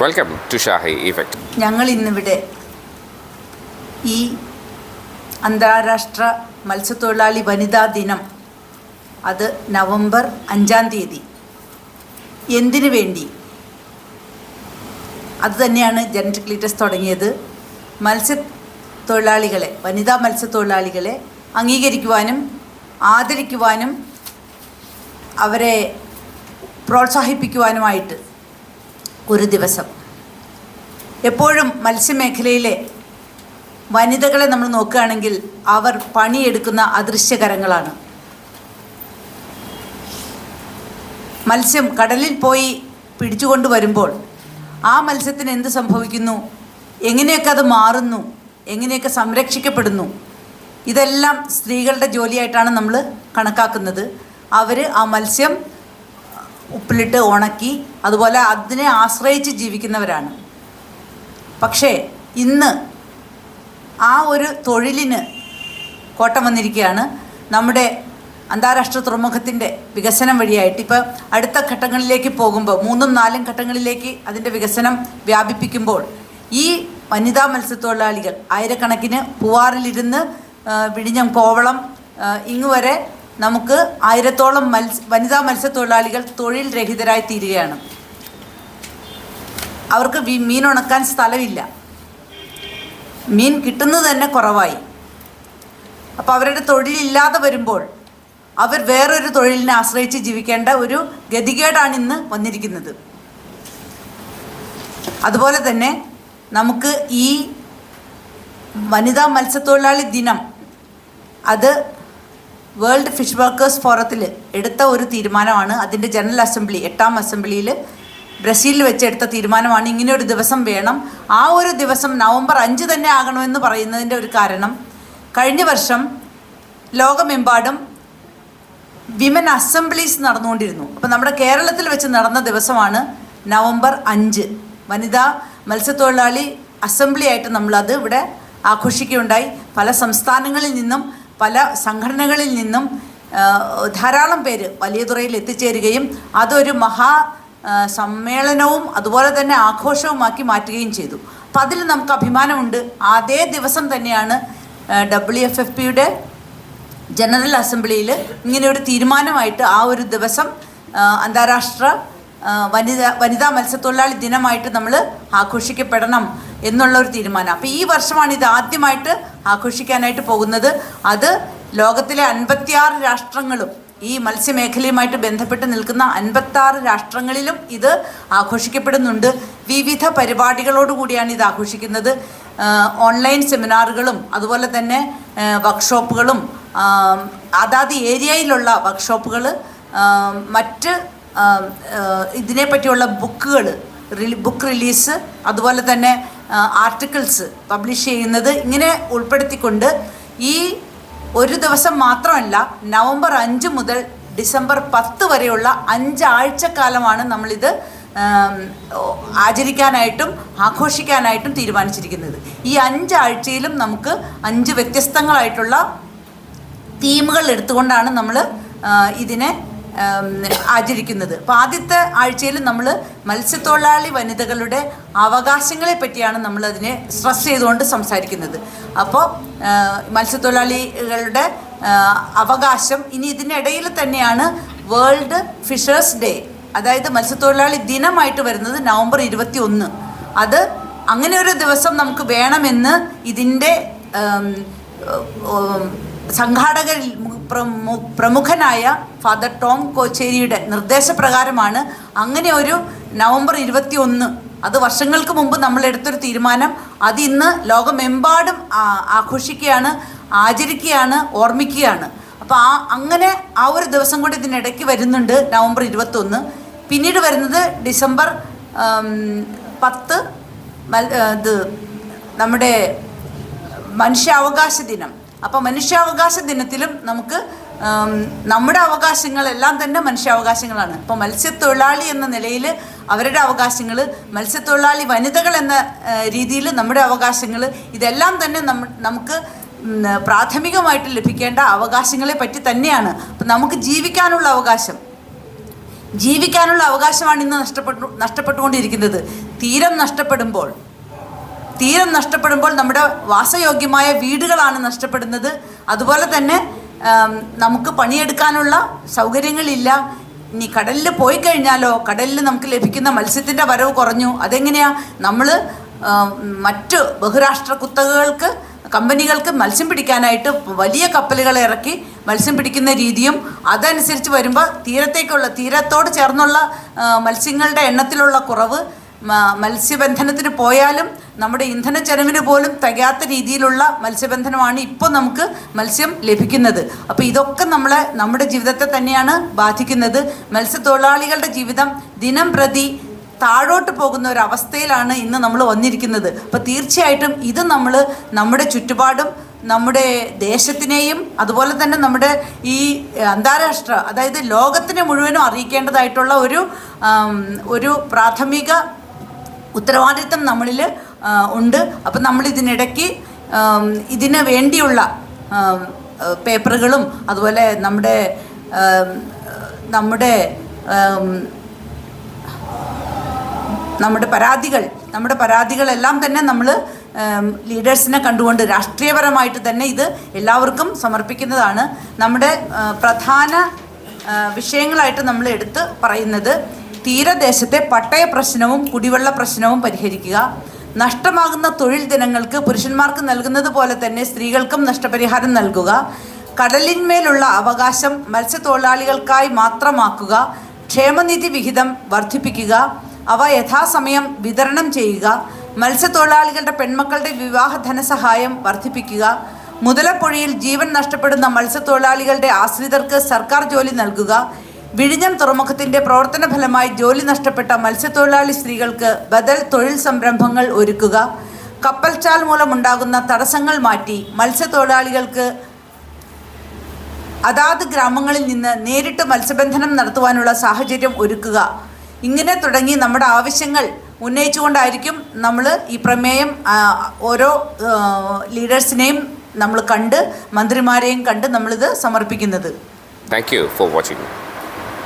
Welcome to Shahi effect. ഞങ്ങൾ ഇന്നിവിടെ ഈ അന്താരാഷ്ട്ര മത്സ്യത്തൊഴിലാളി വനിതാ ദിനം, അത് നവംബർ 5-ാം തീയതി, എന്തിനു വേണ്ടി? അതുതന്നെയാണ് ജനറ്റിക് ലീഡേഴ്സ് തുടങ്ങിയത്. മത്സ്യത്തൊഴിലാളികളെ, വനിതാ മത്സ്യത്തൊഴിലാളികളെ അംഗീകരിക്കുവാനും ആദരിക്കുവാനും അവരെ പ്രോത്സാഹിപ്പിക്കുവാനുമായിട്ട് ഒരു ദിവസം. എപ്പോഴും മത്സ്യമേഖലയിലെ വനിതകളെ നമ്മൾ നോക്കുകയാണെങ്കിൽ അവർ പണിയെടുക്കുന്ന അദൃശ്യകരങ്ങളാണ്. മത്സ്യം കടലിൽ പോയി പിടിച്ചുകൊണ്ട് വരുമ്പോൾ ആ മത്സ്യത്തിന് എന്ത് സംഭവിക്കുന്നു, എങ്ങനെയൊക്കെ അത് മാറുന്നു, എങ്ങനെയൊക്കെ സംരക്ഷിക്കപ്പെടുന്നു, ഇതെല്ലാം സ്ത്രീകളുടെ ജോലിയായിട്ടാണ് നമ്മൾ കണക്കാക്കുന്നത്. അവർ ആ മത്സ്യം ഉപ്പിലിട്ട് ഉണക്കി അതുപോലെ അതിനെ ആശ്രയിച്ച് ജീവിക്കുന്നവരാണ്. പക്ഷേ ഇന്ന് ആ ഒരു തൊഴിലിന് കോട്ടം വന്നിരിക്കുകയാണ്. നമ്മുടെ അന്താരാഷ്ട്ര തുറമുഖത്തിൻ്റെ വികസനം വഴിയായിട്ട് ഇപ്പോൾ അടുത്ത ഘട്ടങ്ങളിലേക്ക് പോകുമ്പോൾ, 3-4 ഘട്ടങ്ങളിലേക്ക് അതിൻ്റെ വികസനം വ്യാപിപ്പിക്കുമ്പോൾ ഈ വനിതാ മത്സ്യത്തൊഴിലാളികൾ ആയിരക്കണക്കിന് പൂവാറിലിരുന്ന് വിഴിഞ്ഞം, കോവളം ഇങ്ങുവരെ നമുക്ക് 1000-ഓളം വനിതാ മത്സ്യത്തൊഴിലാളികൾ തൊഴിൽ രഹിതരായി തീരുകയാണ്. അവർക്ക് മീൻ ഉണക്കാൻ സ്ഥലമില്ല, മീൻ കിട്ടുന്നത് തന്നെ കുറവായി. അപ്പോൾ അവരുടെ തൊഴിലില്ലാതെ വരുമ്പോൾ അവർ വേറൊരു തൊഴിലിനെ ആശ്രയിച്ച് ജീവിക്കേണ്ട ഒരു ഗതികേടാണ് ഇന്ന് വന്നിരിക്കുന്നത്. അതുപോലെ തന്നെ നമുക്ക് ഈ വനിതാ മത്സ്യത്തൊഴിലാളി ദിനം, അത് വേൾഡ് ഫിഷ് വർക്കേഴ്സ് ഫോറത്തിൽ എടുത്ത ഒരു തീരുമാനമാണ്. അതിൻ്റെ ജനറൽ അസംബ്ലി 8-ാം അസംബ്ലിയിൽ ബ്രസീലിൽ വെച്ചെടുത്ത തീരുമാനമാണ്. ഇങ്ങനെ ഒരു ദിവസം വേണം, ആ ഒരു ദിവസം നവംബർ 5 തന്നെ ആകണമെന്ന് പറയുന്നതിൻ്റെ ഒരു കാരണം, കഴിഞ്ഞ വർഷം ലോകമെമ്പാടും വിമൻ അസംബ്ലീസ് നടന്നുകൊണ്ടിരുന്നു. അപ്പോൾ നമ്മുടെ കേരളത്തിൽ വെച്ച് നടന്ന ദിവസമാണ് നവംബർ 5, വനിതാ മത്സ്യത്തൊഴിലാളി അസംബ്ലി ആയിട്ട് നമ്മളത് ഇവിടെ ആഘോഷിക്കുകയുണ്ടായി. പല സംസ്ഥാനങ്ങളിൽ നിന്നും പല സംഘടനകളിൽ നിന്നും ധാരാളം പേര് വലിയതുറയിൽ എത്തിച്ചേരുകയും അതൊരു സമ്മേളനവും അതുപോലെ തന്നെ ആഘോഷവുമാക്കി മാറ്റുകയും ചെയ്തു. അപ്പം അതിൽ നമുക്ക് അഭിമാനമുണ്ട്. അതേ ദിവസം തന്നെയാണ് WFFPയുടെ ജനറൽ അസംബ്ലിയിൽ ഇങ്ങനെയൊരു തീരുമാനമായിട്ട് ആ ഒരു ദിവസം അന്താരാഷ്ട്ര വനിതാ മത്സ്യത്തൊഴിലാളി ദിനമായിട്ട് നമ്മൾ ആഘോഷിക്കപ്പെടണം എന്നുള്ളൊരു തീരുമാനം. അപ്പോൾ ഈ വർഷമാണ് ഇത് ആദ്യമായിട്ട് ആഘോഷിക്കാനായിട്ട് പോകുന്നത്. അത് ലോകത്തിലെ 56 രാഷ്ട്രങ്ങളും, ഈ മത്സ്യമേഖലയുമായിട്ട് ബന്ധപ്പെട്ട് നിൽക്കുന്ന 56 രാഷ്ട്രങ്ങളിലും ഇത് ആഘോഷിക്കപ്പെടുന്നുണ്ട്. വിവിധ പരിപാടികളോടുകൂടിയാണ് ഇത് ആഘോഷിക്കുന്നത്. ഓൺലൈൻ സെമിനാറുകളും അതുപോലെ തന്നെ വർക്ക്ഷോപ്പുകളും, അതാത് ഏരിയയിലുള്ള വർക്ക്ഷോപ്പുകൾ, മറ്റ് ഇതിനെപ്പറ്റിയുള്ള ബുക്ക് റിലീസ്, അതുപോലെ തന്നെ ആർട്ടിക്കിൾസ് പബ്ലിഷ് ചെയ്യുന്നത്, ഇങ്ങനെ ഉൾപ്പെടുത്തിക്കൊണ്ട് ഈ ഒരു ദിവസം മാത്രമല്ല, നവംബർ 5 മുതൽ ഡിസംബർ 10 വരെയുള്ള 5 ആഴ്ചക്കാലമാണ് നമ്മളിത് ആചരിക്കാനായിട്ടും ആഘോഷിക്കാനായിട്ടും തീരുമാനിച്ചിരിക്കുന്നത്. ഈ 5 ആഴ്ചയിലും നമുക്ക് 5 വ്യത്യസ്തങ്ങളായിട്ടുള്ള തീമുകൾ എടുത്തുകൊണ്ടാണ് നമ്മൾ ഇതിനെ ആചരിക്കുന്നത്. അപ്പോൾ ആദ്യത്തെ ആഴ്ചയിൽ നമ്മൾ മത്സ്യത്തൊഴിലാളി വനിതകളുടെ അവകാശങ്ങളെ പറ്റിയാണ് നമ്മളതിനെ സ്ട്രെസ് ചെയ്തുകൊണ്ട് സംസാരിക്കുന്നത്. അപ്പോൾ മത്സ്യത്തൊഴിലാളികളുടെ അവകാശം, ഇനി ഇതിനിടയിൽ തന്നെയാണ് വേൾഡ് ഫിഷേഴ്സ് ഡേ, അതായത് മത്സ്യത്തൊഴിലാളി ദിനമായിട്ട് വരുന്നത് നവംബർ 21. അത് അങ്ങനെ ഒരു ദിവസം നമുക്ക് വേണമെന്ന് ഇതിൻ്റെ സംഘാടകരിൽ പ്രമുഖനായ ഫാദർ ടോം കോച്ചേരിയുടെ നിർദ്ദേശപ്രകാരമാണ് അങ്ങനെ ഒരു നവംബർ 21, അത് വർഷങ്ങൾക്ക് മുമ്പ് നമ്മൾ എടുത്തൊരു തീരുമാനം, അത് ഇന്ന് ലോകമെമ്പാടും ആഘോഷിക്കുകയാണ്, ആചരിക്കുകയാണ്, ഓർമ്മിക്കുകയാണ്. അപ്പോൾ അങ്ങനെ ആ ഒരു ദിവസം കൂടി ഇതിനിടയ്ക്ക് വരുന്നുണ്ട്, നവംബർ 21. പിന്നീട് വരുന്നത് ഡിസംബർ 10, ഇത് നമ്മുടെ മനുഷ്യാവകാശ ദിനം. അപ്പോൾ മനുഷ്യാവകാശ ദിനത്തിലും നമുക്ക് നമ്മുടെ അവകാശങ്ങളെല്ലാം തന്നെ മനുഷ്യാവകാശങ്ങളാണ്. ഇപ്പോൾ മത്സ്യത്തൊഴിലാളി എന്ന നിലയിൽ അവരുടെ അവകാശങ്ങൾ, മത്സ്യത്തൊഴിലാളി വനിതകൾ എന്ന രീതിയിൽ നമ്മുടെ അവകാശങ്ങൾ, ഇതെല്ലാം തന്നെ നമുക്ക് പ്രാഥമികമായിട്ട് ലഭിക്കേണ്ട അവകാശങ്ങളെ പറ്റി തന്നെയാണ്. അപ്പം നമുക്ക് ജീവിക്കാനുള്ള അവകാശം, ജീവിക്കാനുള്ള അവകാശമാണ് ഇന്ന് നഷ്ടപ്പെട്ടുകൊണ്ടിരിക്കുന്നത്. തീരം നഷ്ടപ്പെടുമ്പോൾ നമ്മുടെ വാസയോഗ്യമായ വീടുകളാണ് നഷ്ടപ്പെടുന്നത്. അതുപോലെ തന്നെ നമുക്ക് പണിയെടുക്കാനുള്ള സൗകര്യങ്ങളില്ല. ഇനി കടലിൽ പോയി കഴിഞ്ഞാലോ കടലിൽ നമുക്ക് ലഭിക്കുന്ന മത്സ്യത്തിൻ്റെ വരവ് കുറഞ്ഞു. അതെങ്ങനെയാണ്? നമ്മൾ മറ്റ് ബഹുരാഷ്ട്ര കമ്പനികൾക്ക് മത്സ്യം പിടിക്കാനായിട്ട് വലിയ കപ്പലുകളെ ഇറക്കി മത്സ്യം പിടിക്കുന്ന രീതിയും അതനുസരിച്ച് വരുമ്പോൾ തീരത്തോട് ചേർന്നുള്ള മത്സ്യങ്ങളുടെ എണ്ണത്തിലുള്ള കുറവ്, മത്സ്യബന്ധനത്തിന് പോയാലും നമ്മുടെ ഇന്ധന ചെലവിന് പോലും തികയാത്ത രീതിയിലുള്ള മത്സ്യബന്ധനമാണ് ഇപ്പോൾ നമുക്ക് മത്സ്യം ലഭിക്കുന്നത്. അപ്പോൾ ഇതൊക്കെ നമ്മുടെ ജീവിതത്തെ തന്നെയാണ് ബാധിക്കുന്നത്. മത്സ്യത്തൊഴിലാളികളുടെ ജീവിതം ദിനം പ്രതി താഴോട്ട് പോകുന്ന ഒരവസ്ഥയിലാണ് ഇന്ന് നമ്മൾ വന്നിരിക്കുന്നത്. അപ്പോൾ തീർച്ചയായിട്ടും ഇത് നമ്മുടെ ചുറ്റുപാടും നമ്മുടെ ദേശത്തിനെയും അതുപോലെ തന്നെ നമ്മുടെ ഈ അന്താരാഷ്ട്ര, അതായത് ലോകത്തിനെ മുഴുവനും അറിയിക്കേണ്ടതായിട്ടുള്ള ഒരു പ്രാഥമിക ഉത്തരവാദിത്തം നമ്മളിൽ ഉണ്ട്. അപ്പം നമ്മളിതിനിടയ്ക്ക് ഇതിന് വേണ്ടിയുള്ള പേപ്പറുകളും അതുപോലെ നമ്മുടെ പരാതികളെല്ലാം തന്നെ നമ്മൾ ലീഡേഴ്സിനെ കണ്ടുകൊണ്ട് രാഷ്ട്രീയപരമായിട്ട് തന്നെ ഇത് എല്ലാവർക്കും സമർപ്പിക്കുന്നതാണ്. നമ്മുടെ പ്രധാന വിഷയങ്ങളായിട്ട് നമ്മൾ എടുത്ത് പറയുന്നത് തീരദേശത്തെ പട്ടയ പ്രശ്നവും കുടിവെള്ള പ്രശ്നവും പരിഹരിക്കുക, നഷ്ടമാകുന്ന തൊഴിൽ ദിനങ്ങൾക്ക് പുരുഷന്മാർക്ക് നൽകുന്നത് പോലെ തന്നെ സ്ത്രീകൾക്കും നഷ്ടപരിഹാരം നൽകുക, കടലിന്മേലുള്ള അവകാശം മത്സ്യത്തൊഴിലാളികൾക്കായി മാത്രമാക്കുക, ക്ഷേമനിധി വിഹിതം വർദ്ധിപ്പിക്കുക, അവ യഥാസമയം വിതരണം ചെയ്യുക, മത്സ്യത്തൊഴിലാളികളുടെ പെൺമക്കളുടെ വിവാഹ ധനസഹായം വർദ്ധിപ്പിക്കുക, മുതലപ്പുഴയിൽ ജീവൻ നഷ്ടപ്പെടുന്ന മത്സ്യത്തൊഴിലാളികളുടെ ആശ്രിതർക്ക് സർക്കാർ ജോലി നൽകുക, വിഴിഞ്ഞം തുറമുഖത്തിൻ്റെ പ്രവർത്തന ഫലമായി ജോലി നഷ്ടപ്പെട്ട മത്സ്യത്തൊഴിലാളി സ്ത്രീകൾക്ക് ബദൽ തൊഴിൽ സംരംഭങ്ങൾ ഒരുക്കുക, കപ്പൽച്ചാൽ മൂലമുണ്ടാകുന്ന തടസ്സങ്ങൾ മാറ്റി മത്സ്യത്തൊഴിലാളികൾക്ക് അതാത് ഗ്രാമങ്ങളിൽ നിന്ന് നേരിട്ട് മത്സ്യബന്ധനം നടത്തുവാനുള്ള സാഹചര്യം ഒരുക്കുക. ഇങ്ങനെ തുടങ്ങി നമ്മുടെ ആവശ്യങ്ങൾ ഉന്നയിച്ചുകൊണ്ടായിരിക്കും നമ്മൾ ഈ പ്രമേയം ഓരോ ലീഡേഴ്സിനെയും നമ്മൾ കണ്ട് മന്ത്രിമാരെയും കണ്ട് നമ്മളിത് സമർപ്പിക്കുന്നത്. Thank you for watching.